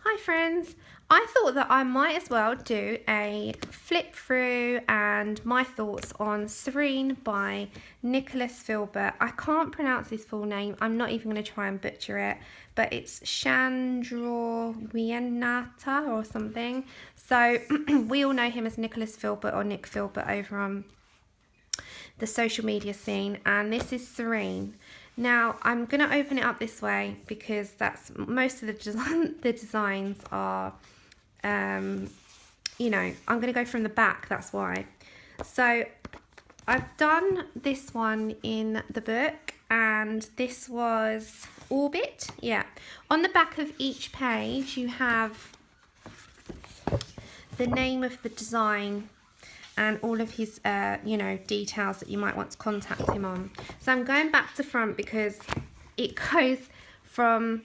Hi friends, I thought that I might as well do a flip through and my thoughts on Serene by Nick Filbert. I can't pronounce his full name, I'm not even going to try and butcher it, but it's Chandrowienata or something. So we all know him as Nicholas Filbert or Nick Filbert over on the social media scene, and this is Serene. Now I'm going to open it up this way because that's most of the designs are, you know, I'm going to go from the back, that's why. So I've done this one in the book, and this was Orbit. Yeah, on the back of each page you have the name of the design and all of his, you know, details that you might want to contact him on. So I'm going back to front because it goes from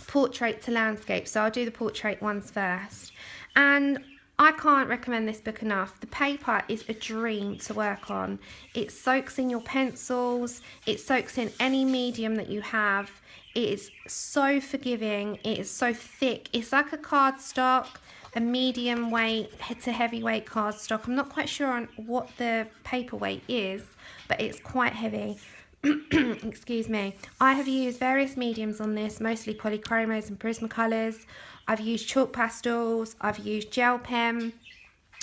portrait to landscape. So I'll do the portrait ones first. And I can't recommend this book enough. The paper is a dream to work on. It soaks in your pencils. It soaks in any medium that you have. It is so forgiving. It is so thick. It's like a cardstock, a medium weight to heavyweight cardstock. I'm not quite sure on what the paper weight is, but it's quite heavy. Excuse me. I have used various mediums on this, mostly polychromos and Prismacolors. I've used chalk pastels, I've used gel pen,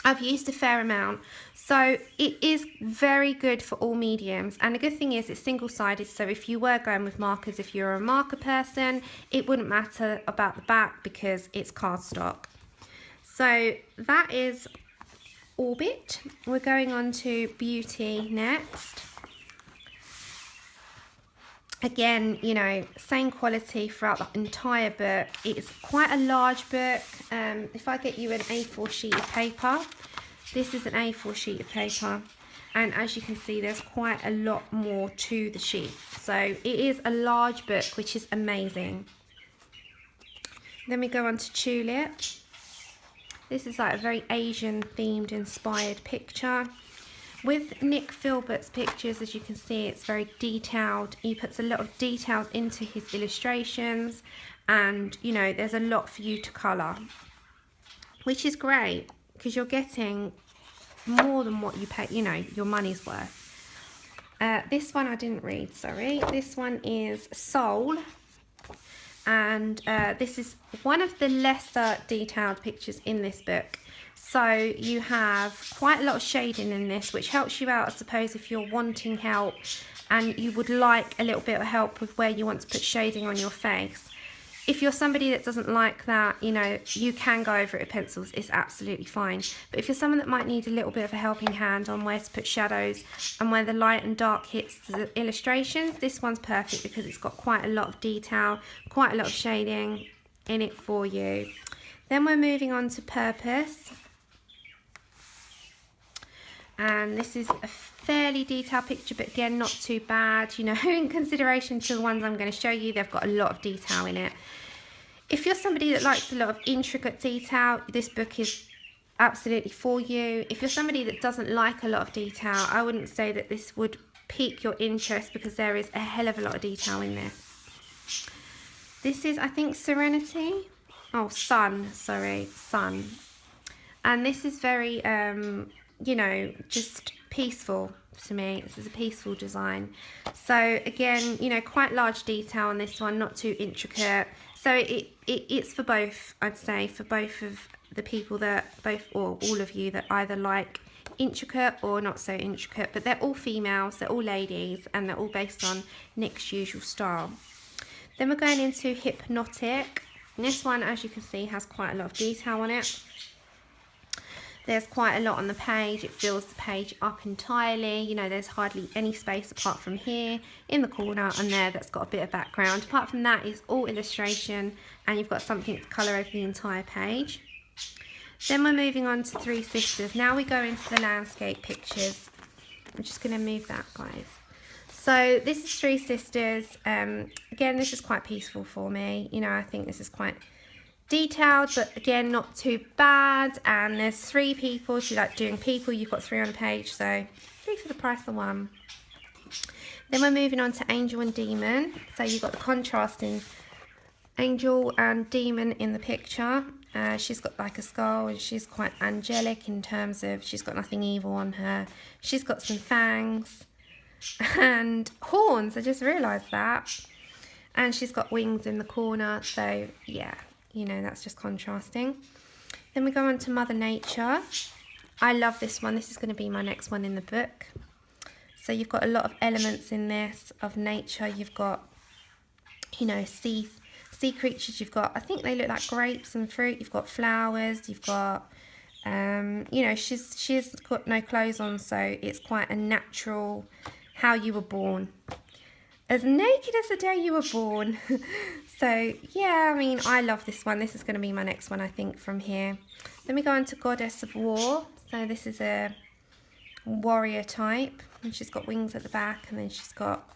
I've used a fair amount. So it is very good for all mediums, and the good thing is it's single-sided, so if you were going with markers, if you're a marker person, it wouldn't matter about the back because it's cardstock. So that is Orbit. We're going on to Beauty next. Again, you know, same quality throughout the entire book. It's quite a large book. If I get you an A4 sheet of paper, this is an A4 sheet of paper. And as you can see, there's quite a lot more to the sheet. So it is a large book, which is amazing. Then we go on to Tulip. This is like a very Asian themed inspired picture. With Nick Filbert's pictures, as you can see, it's very detailed. He puts a lot of details into his illustrations, and you know, there's a lot for you to colour, which is great because you're getting more than what you pay, you know, your money's worth. This one I didn't read, sorry. This one is Soul, and this is one of the lesser detailed pictures in this book. So you have quite a lot of shading in this, which helps you out, I suppose, if you're wanting help and you would like a little bit of help with where you want to put shading on your face. If you're somebody that doesn't like that, you know, you can go over it with pencils, it's absolutely fine. But if you're someone that might need a little bit of a helping hand on where to put shadows and where the light and dark hits the illustrations, this one's perfect because it's got quite a lot of detail, quite a lot of shading in it for you. Then we're moving on to Purpose. And this is a fairly detailed picture, but again, not too bad. You know, in consideration to the ones I'm going to show you, they've got a lot of detail in it. If you're somebody that likes a lot of intricate detail, this book is absolutely for you. If you're somebody that doesn't like a lot of detail, I wouldn't say that this would pique your interest because there is a hell of a lot of detail in this. This is, I think, Serenity. Oh, Sun, sorry, Sun. And this is very... you know, just peaceful to me. This is a peaceful design. So again, you know, quite large detail on this one, not too intricate. So it's for both, I'd say, for both of the people that, both or all of you that either like intricate or not so intricate, but they're all females, they're all ladies, and they're all based on Nick's usual style. Then we're going into Hypnotic. And this one, as you can see, has quite a lot of detail on it. There's quite a lot on the page. It fills the page up entirely. You know, there's hardly any space apart from here in the corner and there that's got a bit of background. Apart from that, it's all illustration and you've got something to colour over the entire page. Then we're moving on to Three Sisters. Now we go into the landscape pictures. I'm just going to move that, guys. So this is Three Sisters. Again, this is quite peaceful for me. You know, I think this is quite... detailed, but again, not too bad. And there's three people. If you like doing people, you've got 3 on a page, so 3 for the price of 1. Then we're moving on to Angel and Demon. So you've got the contrasting angel and demon in the picture. She's got like a skull, and she's quite angelic in terms of she's got nothing evil on her. She's got some fangs and horns, I just realised that. And she's got wings in the corner, so yeah, you know, that's just contrasting. Then we go on to Mother Nature. I love this one. This is going to be my next one in the book. So you've got a lot of elements in this of nature. You've got, you know, sea creatures. You've got, I think they look like grapes and fruit. You've got flowers. You've got, you know, she's got no clothes on, so it's quite a natural how you were born. As naked as the day you were born. So yeah, I mean, I love this one. This is going to be my next one, I think, from here. Then we go on to Goddess of War. So this is a warrior type, and she's got wings at the back, and then she's got,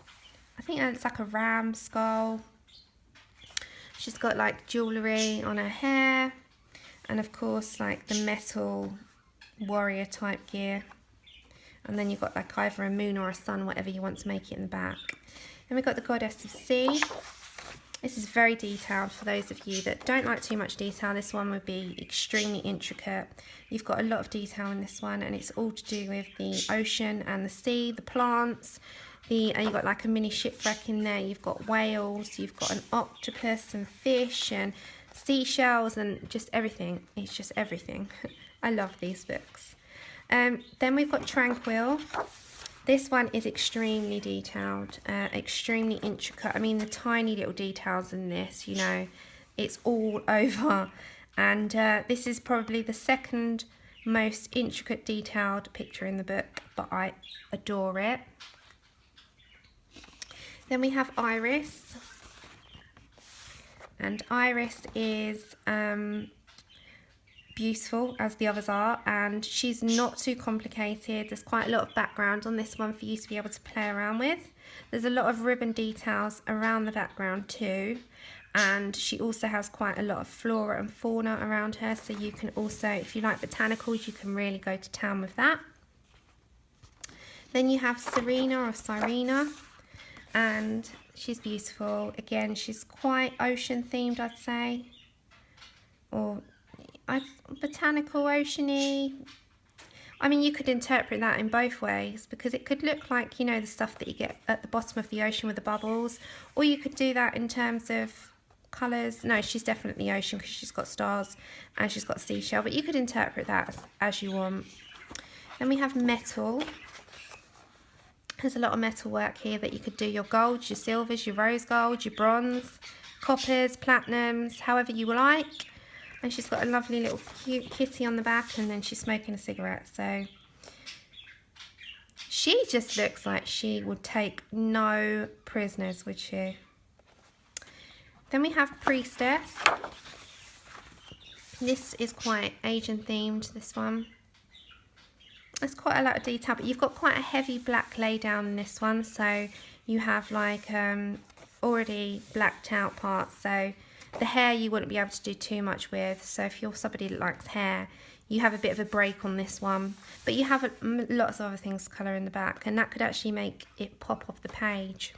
I think it's like a ram skull. She's got like jewellery on her hair, and of course like the metal warrior type gear. And then you've got like either a moon or a sun, whatever you want to make it in the back. Then we've got the Goddess of Sea. This is very detailed for those of you that don't like too much detail. This one would be extremely intricate. You've got a lot of detail in this one, and it's all to do with the ocean and the sea, the plants. You've got like a mini shipwreck in there. You've got whales, you've got an octopus and fish and seashells and just everything. It's just everything. I love these books. Then we've got Tranquil. This one is extremely detailed, extremely intricate. I mean, the tiny little details in this, you know, it's all over. And this is probably the second most intricate detailed picture in the book, but I adore it. Then we have Iris. And Iris is beautiful as the others are, and she's not too complicated. There's quite a lot of background on this one for you to be able to play around with. There's a lot of ribbon details around the background too, and she also has quite a lot of flora and fauna around her, so you can also, if you like botanicals, you can really go to town with that. Then you have Serena or Serena, and she's beautiful. Again, she's quite ocean themed, I'd say, or botanical, oceany. I mean, you could interpret that in both ways, because it could look like, you know, the stuff that you get at the bottom of the ocean with the bubbles, or you could do that in terms of colours. No, she's definitely ocean because she's got stars and she's got seashell, but you could interpret that as you want. Then we have metal. There's a lot of metal work here that you could do your golds, your silvers, your rose gold, your bronze, coppers, platinums, however you like. And she's got a lovely little cute kitty on the back, and then she's smoking a cigarette. So she just looks like she would take no prisoners, would she? Then we have Priestess. This is quite Asian themed, this one. There's quite a lot of detail, but you've got quite a heavy black lay down in this one. So you have like already blacked out parts. So the hair you wouldn't be able to do too much with, so if you're somebody that likes hair, you have a bit of a break on this one. But you have lots of other things to colour in the back, and that could actually make it pop off the page.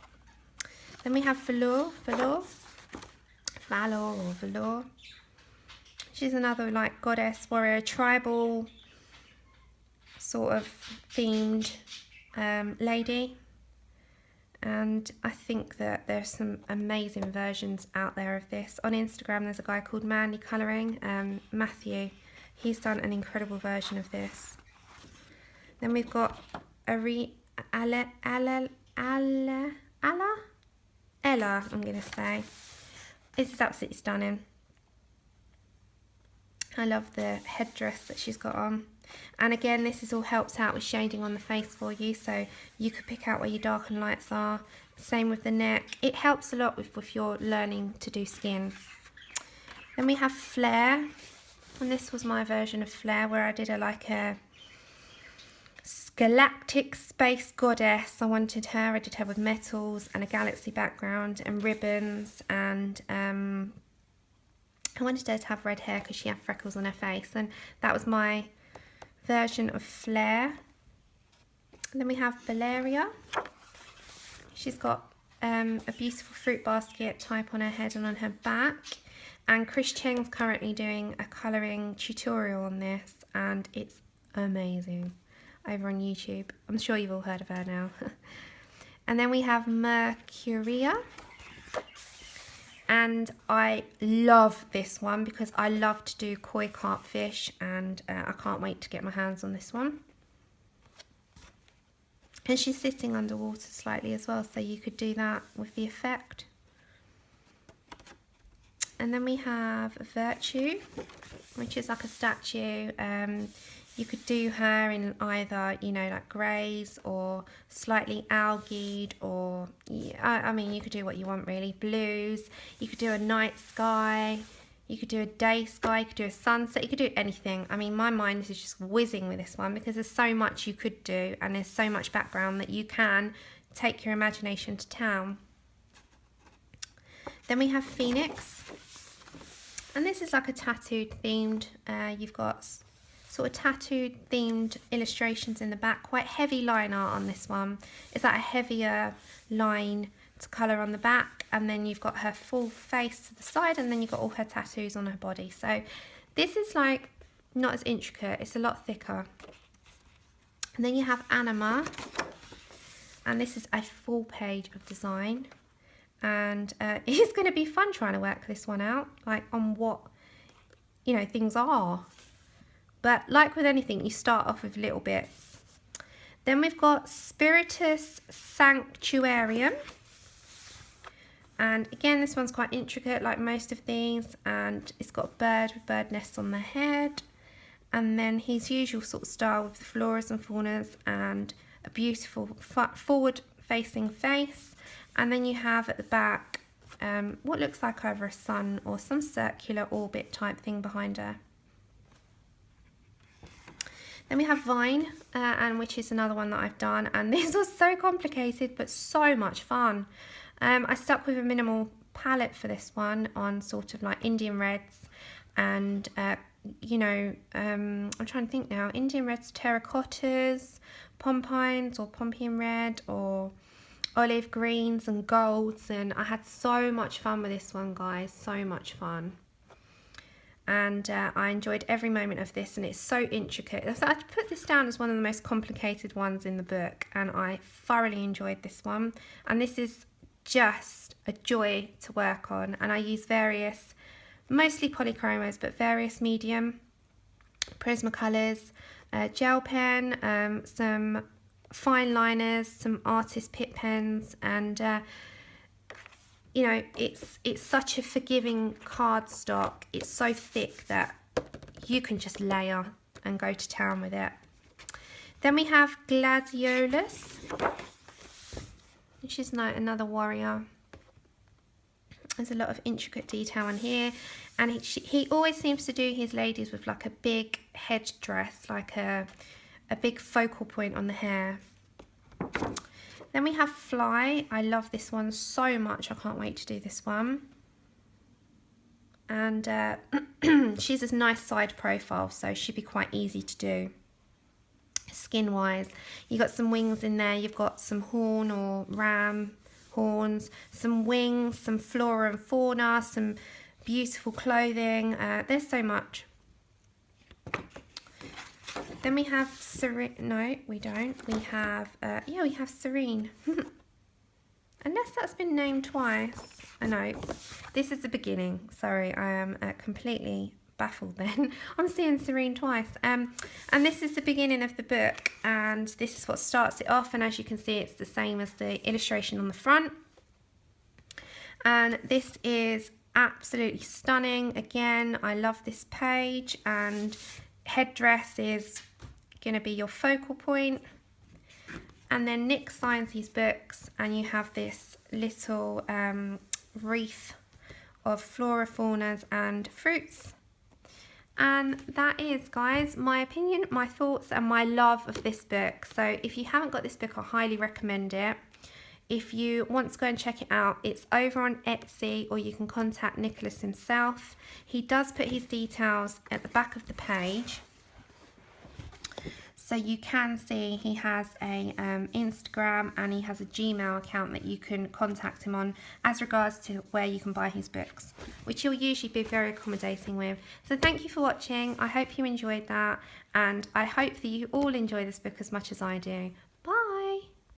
Then we have Valor. She's another like goddess warrior, tribal sort of themed lady. And I think that there's some amazing versions out there of this. On Instagram, there's a guy called Manly Colouring, Matthew. He's done an incredible version of this. Then we've got Ella, I'm going to say. This is absolutely stunning. I love the headdress that she's got on. And again, this is all helps out with shading on the face for you, so you could pick out where your dark and lights are. Same with the neck. It helps a lot with your learning to do skin. Then we have Flare, and this was my version of Flare, where I did a galactic space goddess. I wanted her. I did her with metals and a galaxy background and ribbons, and I wanted her to have red hair because she had freckles on her face, and that was my version of Flare. And then we have Valeria. She's got a beautiful fruit basket type on her head and on her back. And Chris Cheng's currently doing a colouring tutorial on this, and it's amazing, over on YouTube. I'm sure you've all heard of her now. And then we have Mercuria. And I love this one because I love to do koi carp fish, and I can't wait to get my hands on this one. And she's sitting underwater slightly as well, so you could do that with the effect. And then we have Virtue, which is like a statue. You could do her in either, you know, like greys or slightly algaed, or, I mean, you could do what you want really. Blues, you could do a night sky, you could do a day sky, you could do a sunset, you could do anything. I mean, my mind is just whizzing with this one because there's so much you could do, and there's so much background that you can take your imagination to town. Then we have Phoenix, and this is like a tattooed themed, you've got sort of tattooed themed illustrations in the back, quite heavy line art on this one. It's like a heavier line to colour on the back, and then you've got her full face to the side, and then you've got all her tattoos on her body. So this is like not as intricate, it's a lot thicker. And then you have Anima, and this is a full page of design, and it's going to be fun trying to work this one out, like on what, you know, things are. But like with anything, you start off with little bits. Then we've got Spiritus Sanctuarium. And again, this one's quite intricate like most of these. And it's got a bird with bird nests on the head. And then his usual sort of style with the floras and faunas and a beautiful forward-facing face. And then you have at the back what looks like either a sun or some circular orbit type thing behind her. Then we have Vine, and which is another one that I've done, and this was so complicated but so much fun. I stuck with a minimal palette for this one on sort of like Indian reds and you know, I'm trying to think now, Indian reds, terracottas, pompines or pompion red, or olive greens and golds, and I had so much fun with this one, guys, so much fun. And I enjoyed every moment of this, and it's so intricate. So I put this down as one of the most complicated ones in the book, and I thoroughly enjoyed this one. And this is just a joy to work on, and I use various, mostly polychromos, but various medium Prismacolors, gel pen, some fine liners, some artist pit pens, and you know, it's such a forgiving cardstock. It's so thick that you can just layer and go to town with it. Then we have Gladiolus, which is like another warrior. There's a lot of intricate detail on here, and he always seems to do his ladies with like a big head dress, like a big focal point on the hair. Then we have Fly. I love this one so much. I can't wait to do this one. And she's a nice side profile, so she'd be quite easy to do. Skin wise, you got some wings in there. You've got some horn or ram horns, some wings, some flora and fauna, some beautiful clothing. There's so much. Then we have Serene. No, we don't. We have, yeah, we have Serene. Unless that's been named twice. I know. This is the beginning. Sorry, I am completely baffled then. I'm seeing Serene twice. And this is the beginning of the book. And this is what starts it off. And as you can see, it's the same as the illustration on the front. And this is absolutely stunning. Again, I love this page. And headdress is going to be your focal point. And then Nick signs his books, and you have this little wreath of flora, faunas and fruits. And that is, guys, my opinion, my thoughts and my love of this book. So if you haven't got this book, I highly recommend it. If you want to go and check it out, it's over on Etsy, or you can contact Nicholas himself. He does put his details at the back of the page. So you can see he has a Instagram and he has a Gmail account that you can contact him on as regards to where you can buy his books, which he'll usually be very accommodating with. So thank you for watching. I hope you enjoyed that, and I hope that you all enjoy this book as much as I do. Bye!